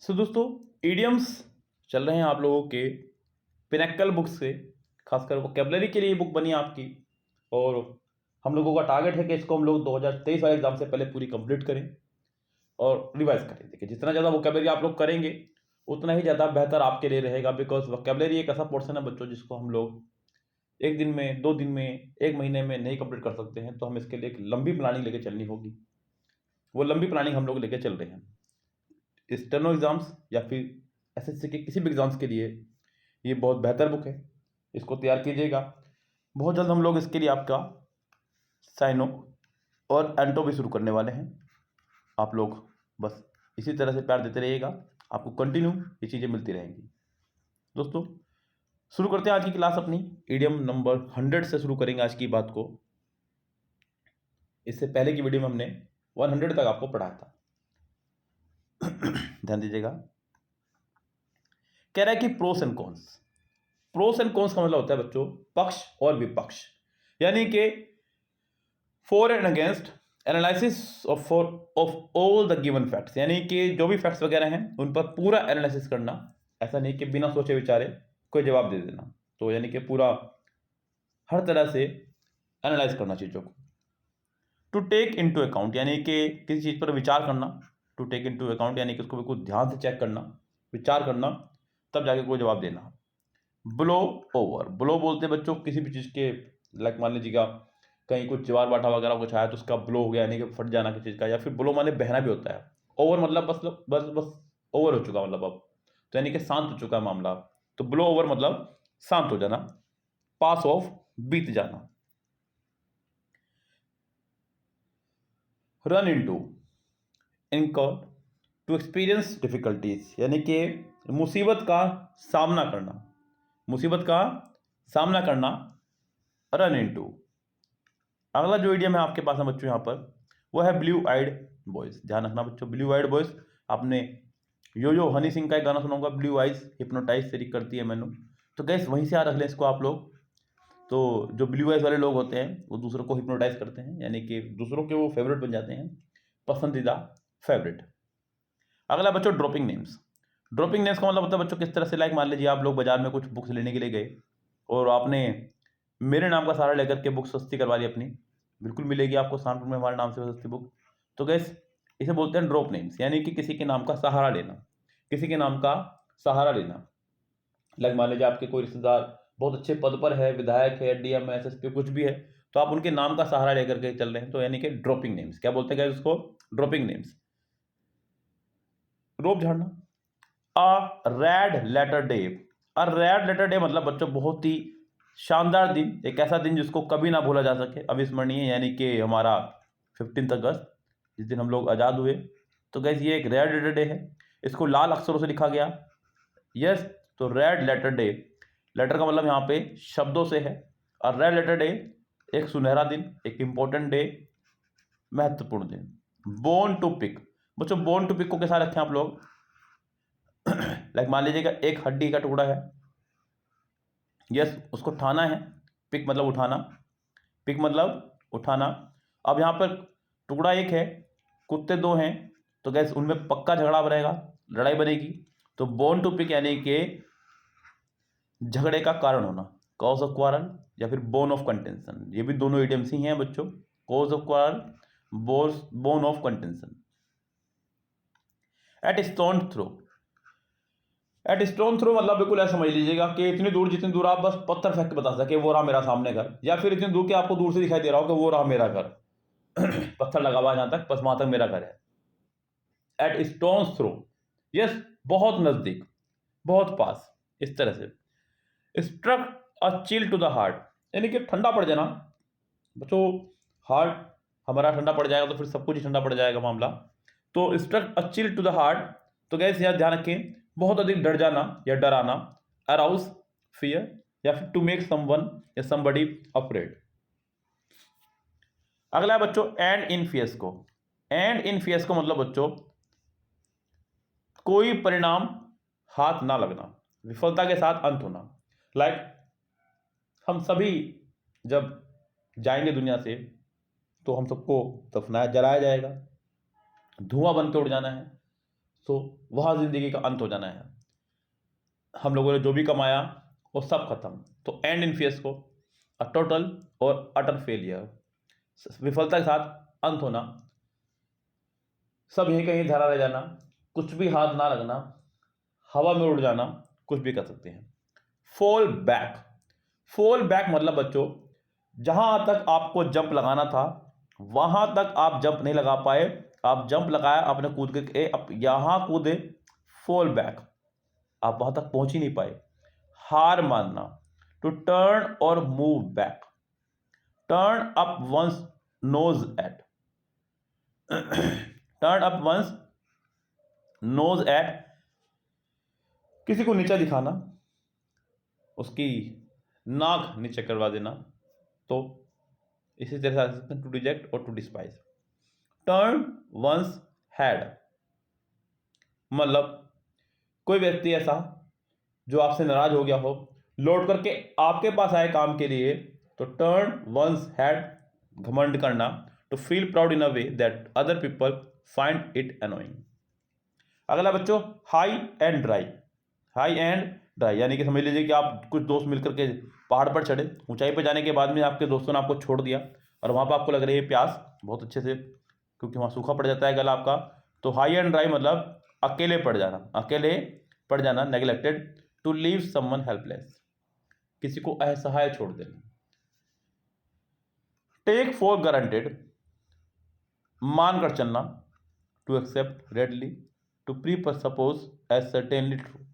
सो दोस्तों, ईडियम्स चल रहे हैं आप लोगों के पिनक्कल बुक से। खासकर वोकैबुलरी के लिए बुक बनी है आपकी। और हम लोगों का टारगेट है कि इसको हम लोग 2023 वाले एग्जाम से पहले पूरी कंप्लीट करें और रिवाइज करें। देखिए, जितना ज़्यादा वोकैबुलरी आप लोग करेंगे उतना ही ज़्यादा बेहतर आपके लिए रहेगा। बिकॉज वोकैबुलरी एक ऐसा पोर्शन है बच्चों जिसको हम लोग एक दिन में, 2 दिन में, 1 महीने में नहीं कंप्लीट कर सकते हैं। तो हम इसके लिए एक लंबी प्लानिंग लेके चलनी होगी। वो लंबी प्लानिंग हम लोग लेके चल रहे हैं। स्टेनो एग्जाम्स या फिर एसएससी के किसी भी एग्जाम्स के लिए ये बहुत बेहतर बुक है। इसको तैयार कीजिएगा। बहुत जल्द हम लोग इसके लिए आपका साइनो और एंटो भी शुरू करने वाले हैं। आप लोग बस इसी तरह से प्यार देते रहिएगा, आपको कंटिन्यू ये चीज़ें मिलती रहेंगी। दोस्तों, शुरू करते हैं आज की क्लास अपनी ईडियम नंबर 100 से शुरू करेंगे आज की बात को। इससे पहले की वीडियो में हमने 100 तक आपको पढ़ाया था। ध्यान दीजिएगा। कह रहा है कि pros and cons. Pros and cons का मतलब होता है बच्चों पक्ष और विपक्ष, यानी कि for and against analysis of all the given facts, यानी कि जो भी फैक्ट्स वगैरह हैं उन पर पूरा एनालिसिस करना। ऐसा नहीं कि बिना सोचे विचारे कोई जवाब दे देना। तो यानी कि पूरा हर तरह से एनालाइज करना चीज़ों को। टू टेक इनटू अकाउंट, यानी कि किसी चीज़ पर विचार करना। टू टेक इनटू अकाउंट यानी कि उसको बिल्कुल ध्यान से चेक करना, विचार करना, तब जाके कोई जवाब देना। ब्लो ओवर, ब्लो बोलते हैं बच्चों किसी भी चीज़ के, लाइक मान लीजिएगा कहीं कुछ ज्वार बाटा वगैरह कुछ आया तो उसका ब्लो हो गया, यानी कि फट जाना किसी चीज़ का। या फिर ब्लो माने बहना भी होता है। ओवर मतलब बस बस बस ओवर हो चुका, मतलब अब तो यानी कि शांत हो चुका है मामला। तो ब्लो ओवर मतलब शांत हो जाना, पास ऑफ बीत जाना। रन इनटू, इनकर टू एक्सपीरियंस डिफिकल्टीज, यानी कि मुसीबत का सामना करना, मुसीबत का सामना करना, रन इनटू। अगला जो इडियम है आपके पास है बच्चों यहाँ पर, वो है ब्लू आइड बॉयज। ध्यान रखना बच्चों, ब्लू आइड बॉयज। आपने यो हनी सिंह का एक गाना सुना होगा, ब्लू आइज हिप्नोटाइज तेरी करती है मैनू। तो गैस वहीं से आ रख लें इसको आप लोग। तो जो ब्लू आइज वाले लोग होते हैं वो दूसरों को हिप्नोटाइज करते हैं, यानी कि दूसरों के वो फेवरेट बन जाते हैं, पसंदीदा फेवरेट। अगला बच्चों ड्रॉपिंग नेम्स। ड्रॉपिंग नेम्स का मतलब होता है बच्चों किस तरह से, लाइक मान लीजिए आप लोग बाजार में कुछ बुक्स लेने के लिए गए और आपने मेरे नाम का सहारा लेकर के बुक सस्ती करवा ली अपनी। बिल्कुल मिलेगी आपको सहारनपुर में हमारे नाम से सस्ती बुक। तो गैस इसे बोलते हैं ड्रॉप नेम्स, यानी कि किसी के नाम का सहारा लेना, किसी के नाम का सहारा लेना। लाइक मान लीजिए आपके कोई रिश्तेदार बहुत अच्छे पद पर है, विधायक है, डीएम है, एसएसपी कुछ भी है, तो आप उनके नाम का सहारा लेकर के चल रहे हैं। तो यानी कि ड्रॉपिंग नेम्स। क्या बोलते हैं उसको? Dropping names. रोप झाड़ना। A red letter day. A red letter day मतलब बच्चों बहुत ही शानदार दिन, एक ऐसा दिन जिसको कभी ना भूला जा सके, अविस्मरणीय, यानी कि हमारा 15 अगस्त, जिस दिन हम लोग आज़ाद हुए। तो गैस ये एक रेड लेटर डे है। इसको लाल अक्षरों से लिखा गया। यस, तो रेड लेटर डे, लेटर का मतलब यहाँ पे शब्दों से है। और रेड लेटर डे एक सुनहरा दिन, एक इंपॉर्टेंट डे, महत्वपूर्ण दिन। Bone to pick. बच्चों बोर्न टू पिक को कैसा रखें आप लोग? लाइक मान लीजिएगा एक हड्डी का टुकड़ा है, यस, उसको उठाना है। पिक मतलब उठाना, पिक मतलब उठाना। अब यहाँ पर टुकड़ा एक है, कुत्ते 2 हैं, तो गैस उनमें पक्का झगड़ा बनेगा, लड़ाई बनेगी। तो बोर्न टू पिक यानी कि झगड़े का कारण होना, कॉज ऑफ क्वारल या फिर बोन ऑफ कंटेंशन। ये भी दोनों इडियम्स ही हैं बच्चों, cause of quarrel, bone of contention. At stone throw. At stone throw मतलब बिल्कुल ऐसा समझ लीजिएगा कि इतनी दूर, जितनी दूर आप बस पत्थर फेंक के बता सके वो रहा मेरा सामने घर, या फिर इतनी दूर कि आपको दूर से दिखाई दे रहा हो कि वो रहा मेरा घर। पत्थर लगा हुआ जहां तक, बस वहां तक मेरा घर है। एट स्टोन थ्रो, यस, बहुत नजदीक, बहुत पास, इस तरह से। Struck a chill to the heart, यानी कि ठंडा पड़ जाना बच्चों। हार्ट हमारा ठंडा पड़ जाएगा तो फिर सब कुछ ही ठंडा पड़ जाएगा मामला। तो struck a chill to the heart, तो गैस यार ध्यान रखें, बहुत अधिक डर जाना या डराना, अराउज फियर, या फिर टू मेक समवन या समबडी अफ्रेड। अगला है बच्चों एंड इन फियस्को। एंड इन फियस्को मतलब बच्चों कोई परिणाम हाथ ना लगना, विफलता के साथ अंत होना। लाइक हम सभी जब जाएंगे दुनिया से तो हम सबको दफनाया, जलाया जाएगा, धुआं बन के उड़ जाना है। तो वहाँ ज़िंदगी का अंत हो जाना है। हम लोगों ने जो भी कमाया वो सब खत्म। तो एंड इन फियस्को, अ टोटल और अटर फेलियर, विफलता के साथ अंत होना, सब यहीं कहीं धरा रह जाना, कुछ भी हाथ ना लगना, हवा में उड़ जाना, कुछ भी कर सकते हैं। फॉल बैक, फॉल बैक मतलब बच्चों, जहां तक आपको जंप लगाना था वहां तक आप जंप नहीं लगा पाए, आप जंप लगाया, आपने कूद के अब यहां कूदे, फॉल बैक, आप वहां तक पहुंच ही नहीं पाए, हार मानना। टू टर्न और move back, turn up one's nose at, turn up one's nose at, किसी को नीचा दिखाना, उसकी नाक नीचे करवा देना, तो इसी तरह से आ सकते हैं टू रिजेक्ट और to despise. Turn one's head मतलब कोई व्यक्ति ऐसा जो आपसे नाराज हो गया हो, लौट करके आपके पास आए काम के लिए, तो टर्न वंस हेड, घमंड करना, to feel proud in a way that other people find it annoying. अगला बच्चों, high and dry, high and dry यानी कि समझ लीजिए कि आप कुछ दोस्त मिलकर के पहाड़ पर चढ़े, ऊंचाई पर जाने के बाद में आपके दोस्तों ने आपको छोड़ दिया और वहां पर आपको लग रही है प्यास बहुत अच्छे से, क्योंकि वहां सूखा पड़ जाता है गला आपका। तो हाई एंड ड्राई मतलब अकेले पड़ जाना, अकेले पड़ जाना, neglected, to leave someone helpless, किसी को असहाय छोड़ देना। टेक फॉर गारंटेड मानकर चलना, to accept readily, to presuppose as certainly true.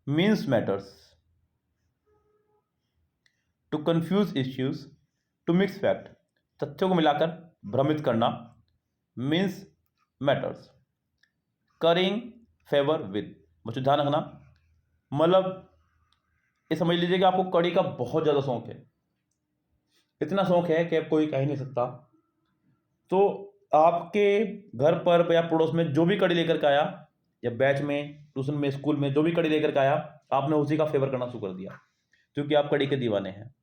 Mince matters, to confuse issues, to mix fact, तथ्यों को मिलाकर भ्रमित करना, mince matters. Currying favour with, बच्चों ध्यान रखना, मतलब ये समझ लीजिए कि आपको कड़ी का बहुत ज़्यादा शौक है, इतना शौक है कि अब कोई कह ही नहीं सकता। तो आपके घर पर या पड़ोस में जो भी कड़ी लेकर के आया, या बैच में, ट्यूशन में, स्कूल में जो भी कड़ी लेकर के आया, आपने उसी का फेवर करना शुरू कर दिया, क्योंकि आप कड़ी के दीवाने हैं।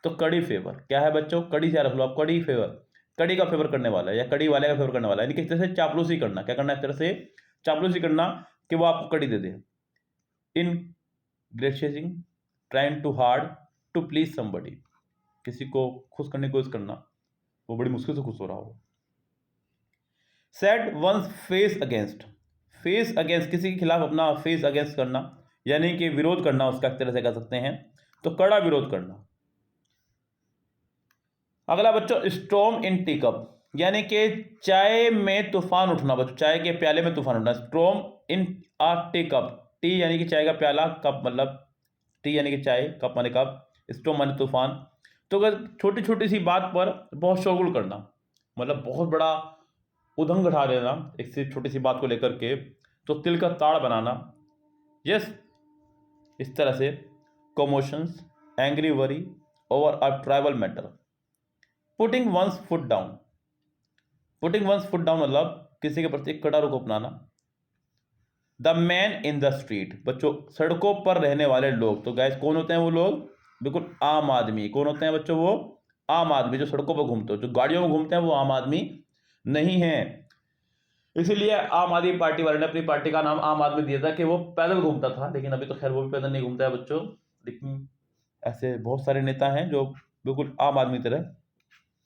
तो कड़ी फेवर क्या है बच्चों, कड़ी से रख लो आप, कड़ी फेवर, कड़ी का फेवर करने वाला है या कड़ी वाले का फेवर करने वाला है, यानी कि इस तरह से चापलूसी करना, क्या करना, इस तरह से चापलूसी करना कि वो आपको कड़ी दे दे। Ingratiating, trying too hard to please somebody, किसी को खुश करने की कोशिश करना, वो बड़ी मुश्किल से खुश हो रहा हो। Set one's face against, face against किसी के खिलाफ अपना फेस अगेंस्ट करना, यानी कि विरोध करना, उसका एक तरह से कह सकते हैं, तो कड़ा विरोध करना। अगला बच्चों, स्टॉर्म इन टी कप, यानी कि चाय में तूफान उठना, बच्चों चाय के प्याले में तूफान उठना। Storm in a teacup, tea यानी कि चाय का प्याला, कप मतलब टी यानी कि चाय, कप माने कप, स्टॉर्म माने तूफान। तो अगर छोटी छोटी सी बात पर बहुत शोरगुल करना, मतलब बहुत बड़ा उधम उठा देना एक सी छोटी सी बात को लेकर के, तो तिल का ताड़ बनाना। यस, इस तरह से commotions, angry worry over a tribal matter. Putting one's foot down, putting one's foot down मतलब किसी के प्रति कड़ा रुख अपनाना। The man in the street, बच्चों सड़कों पर रहने वाले लोग, तो गैस कौन होते हैं वो लोग, बिल्कुल आम आदमी। कौन होते हैं बच्चों, वो आम आदमी जो सड़कों पर घूमते हो, जो गाड़ियों में घूमते हैं वो आम आदमी नहीं है। इसीलिए आम आदमी पार्टी वाले ने अपनी पार्टी का नाम आम आदमी दिया था कि वो पैदल घूमता था, लेकिन अभी तो खैर वो भी पैदल नहीं घूमता है बच्चों। लेकिन ऐसे बहुत सारे नेता हैं जो बिल्कुल आम आदमी की तरह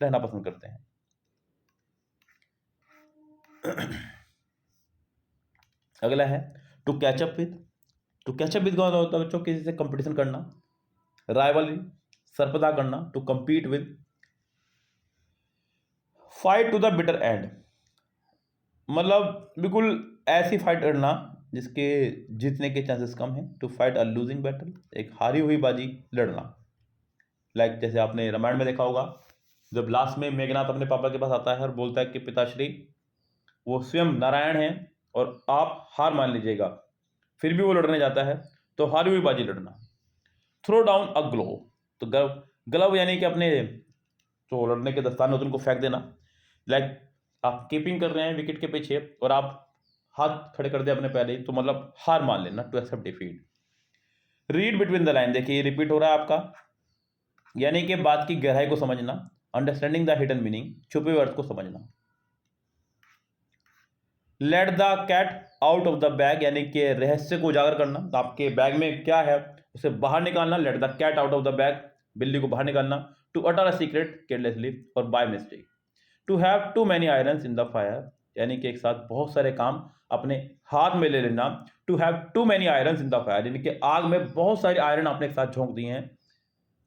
रहना पसंद करते हैं। अगला है to catch up with, to catch up with का मतलब होता है बच्चों किसी से कंपटीशन करना, राइवलरी, सर्पदा करना, to compete with, fight to the bitter end, मतलब बिल्कुल ऐसी फाइट करना जिसके जीतने के चांसेस कम हैं। To fight a losing battle, एक हारी हुई बाजी लड़ना। लाइक जैसे आपने रामायण में देखा होगा, जब लास्ट में मेघनाथ अपने पापा के पास आता है और बोलता है कि पिताश्री वो स्वयं नारायण हैं और आप हार मान लीजिएगा, फिर भी वो लड़ने जाता है, तो हारी हुई बाजी लड़ना। थ्रो डाउन अ ग्लोव, तो ग्लव यानी कि अपने जो लड़ने के दस्ताने होते हैं उनको फेंक देना। लाइक आप कीपिंग कर रहे हैं विकेट के पीछे और आप हाथ खड़े कर दे अपने पहले ही, तो मतलब हार मान लेना, to accept defeat. Read between the line, देखिए ये रिपीट हो रहा है आपका, यानी कि बात की गहराई को समझना, अंडरस्टैंडिंग द हिडन मीनिंग, छुपे हुए अर्थ को समझना। Let the cat out of the bag, यानी कि रहस्य को उजागर करना, तो आपके बैग में क्या है उसे बाहर निकालना। Let the cat out of the bag, बिल्ली को बाहर निकालना। To utter a secret carelessly और by mistake. To have too many irons in the fire, यानी कि एक साथ बहुत सारे काम अपने हाथ में ले लेना। To have too many irons in the fire, यानी कि आग में बहुत सारे आयरन आपने एक साथ झोंक दिए हैं,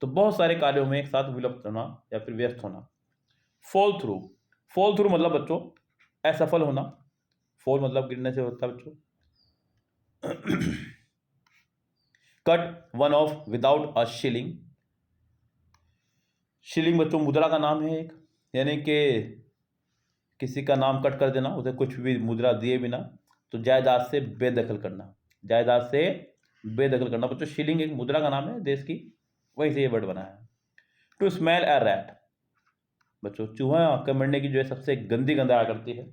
तो बहुत सारे कार्यों में एक साथ विलुप्त होना या फिर व्यस्त होना। फॉल थ्रू, फॉल थ्रू मतलब बच्चों असफल होना। फॉल मतलब गिरने से होता है बच्चों। Cut one off without a shilling, shilling बच्चों मुद्रा का नाम है एक, यानी कि किसी का नाम कट कर देना, उसे कुछ भी मुद्रा दिए बिना। तो जायदाद से बेदखल करना, जायदाद से बेदखल करना बच्चों। शिलिंग एक मुद्रा का नाम है देश की, वहीं से ये वर्ड बना है। टू स्मेल ए रैट, बच्चों चूहा के मरने की जो है सबसे गंदी गंध आया करती है,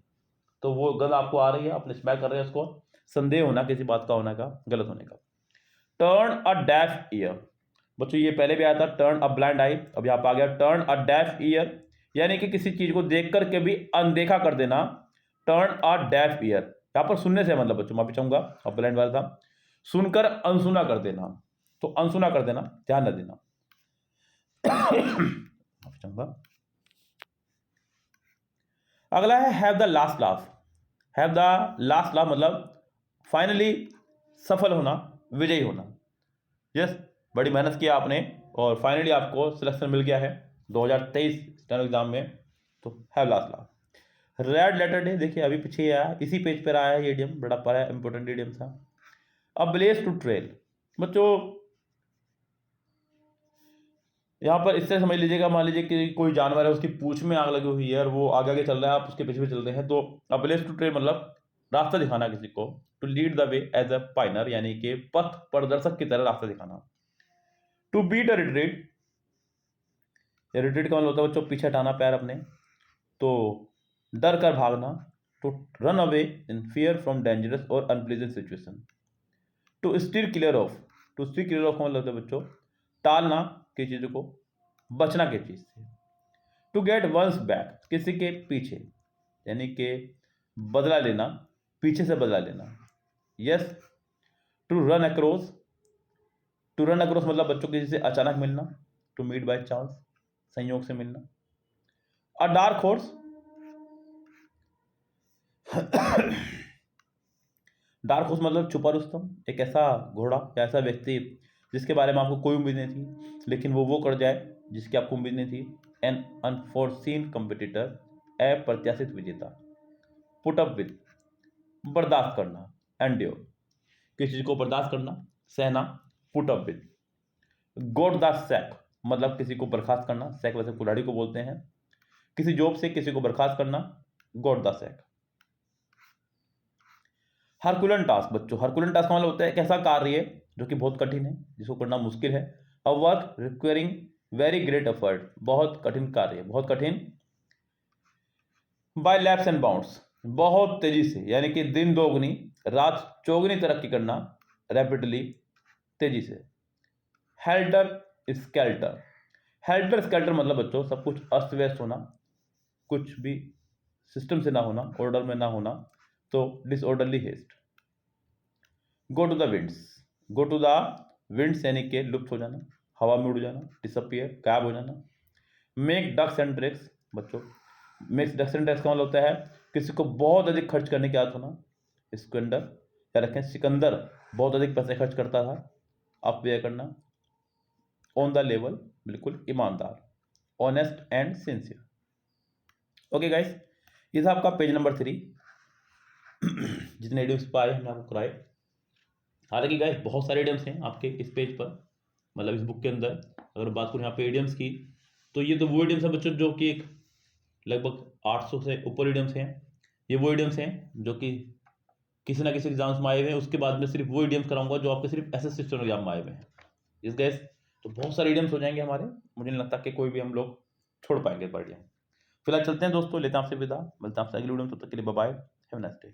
तो वो गंध आपको आ रही है, आप स्मेल कर रहे हैं उसको, संदेह होना किसी बात का होने का, गलत होने का। टर्न अ डेफ ईयर, बच्चों ये पहले भी आया था टर्न अ ब्लाइंड आई, अब यहाँ पे आ गया टर्न अ डेफ ईयर, यानी कि किसी चीज को देख करके भी अनदेखा कर देना। टर्न अ डेफ ईयर, यहाँ पर सुनने से मतलब बच्चों माफी चाहूंगा, अब ब्लाइंड वाला था, सुनकर अनसुना कर देना, तो अनसुना कर देना, ध्यान न देना। माफी चाहूंगा। अगला है have the last laugh. Have the last laugh मतलब फाइनली सफल होना, विजयी होना। यस, बड़ी मेहनत किया आपने और फाइनली आपको सिलेक्शन मिल गया है 2023 स्टेनो एग्जाम में, तो have last laugh. Red letter day, देखिए अभी पीछे ही आया, इसी पेज पर आया है ये इडियम, बड़ा बड़ा इंपॉर्टेंट इडियम था। अब ब्लेज टू ट्रेल, बच्चों यहाँ पर इससे समझ लीजिएगा, मान लीजिए कि कोई जानवर है उसकी पूंछ में आग लगी हुई है और वो आगे आगे चल रहा है, आप उसके पीछे भी चल रहे हैं, तो अब्लेस टू ट्रेल मतलब रास्ता दिखाना किसी को। To lead the way as a pioneer, यानी कि पथ प्रदर्शक की तरह रास्ता दिखाना। To beat a retreat, retreat का मतलब होता है बच्चों पीछे हटाना पैर अपने, तो डर कर भागना। To run away in fear from dangerous और unpleasant situation. To steer clear of, to steer clear of का मतलब होता है बच्चों टालना किसी चीज को, बचना किसी चीज से। टू गेट वंस बैक, किसी के पीछे, यानी कि बदला लेना, पीछे से बदला लेना। Yes. To run across, to run across मतलब बच्चों किसी से अचानक मिलना। टू मीट बाय चांस, संयोग से मिलना। अ डार्क हॉर्स, डार्क हॉर्स मतलब छुपा रुस्तम, एक ऐसा घोड़ा या ऐसा व्यक्ति जिसके बारे में आपको कोई उम्मीद नहीं थी, लेकिन वो कर जाए जिसकी आपको उम्मीद नहीं थी। एन अनफोर्सीन कंपिटिटर, अप्रत्याशित विजेता। पुट अप विद, बर्दाश्त करना, एंड्योर, किसी चीज को बर्दाश्त करना, सहना। Put up with. Got the sack मतलब किसी को बर्खास्त करना, सैक वैसे कुल्हाड़ी को बोलते हैं। किसी जॉब से किसी को बर्खास्त करना, गोट द सैक। हरकुलन टास्क, बच्चों हरकुलन टास्क का मतलब होता है एक ऐसा कार्य जो कि बहुत कठिन है, जिसको करना मुश्किल है। A work requiring very great effort, बहुत कठिन कार्य, बहुत कठिन। बाय लैप्स एंड बाउंड्स, बहुत तेजी से, यानी कि दिन दोगुनी रात चौगुनी तरक्की करना, रैपिडली, तेजी से। हेल्टर स्केल्टर, हेल्टर स्केल्टर मतलब बच्चों सब कुछ अस्त व्यस्त होना, कुछ भी सिस्टम से ना होना, ऑर्डर में ना होना, तो disorderly haste. Go to the winds, go to the winds यानी कि लुप्त हो जाना, हवा में उड़ जाना, डिसअपियर, गायब हो जाना। मेक डक्स एंड ट्रिक्स, बच्चों मेक डक्स एंड ट्रिक्स का मतलब होता है किसी को बहुत अधिक खर्च करने की आदत होना। सिकंदर, या रखें सिकंदर बहुत अधिक पैसे खर्च करता था, अपव्यय करना। ऑन द लेवल, बिल्कुल ईमानदार, honest and sincere. Okay guys, ये था आपका पेज नंबर 3। जितने इडियम्स पाए हमने आपको कराए। हालांकि गाइस बहुत सारे इडियम्स हैं आपके इस पेज पर, मतलब इस बुक के अंदर। अगर बात करूँ यहाँ पे इडियम्स की, तो ये तो वो इडियम्स हैं बच्चों जो कि एक लगभग 800 से ऊपर इडियम्स हैं। ये वो इडियम्स हैं जो कि किसी ना किसी एग्जाम्स में आए हुए हैं। उसके बाद में सिर्फ वो इडियम्स कराऊंगा जो आपके सिर्फ एसएससी एग्जाम में आए हुए हैं। इस गैस तो बहुत सारे इडियम्स हो जाएंगे हमारे, मुझे नहीं लगता कि कोई भी हम लोग छोड़ पाएंगे पर इडियम। फिलहाल चलते हैं दोस्तों, लेते हैं आपसे विदा, मिलते हैं आपसे अगली वीडियो में, तब तक के लिए bye bye, have a nice day.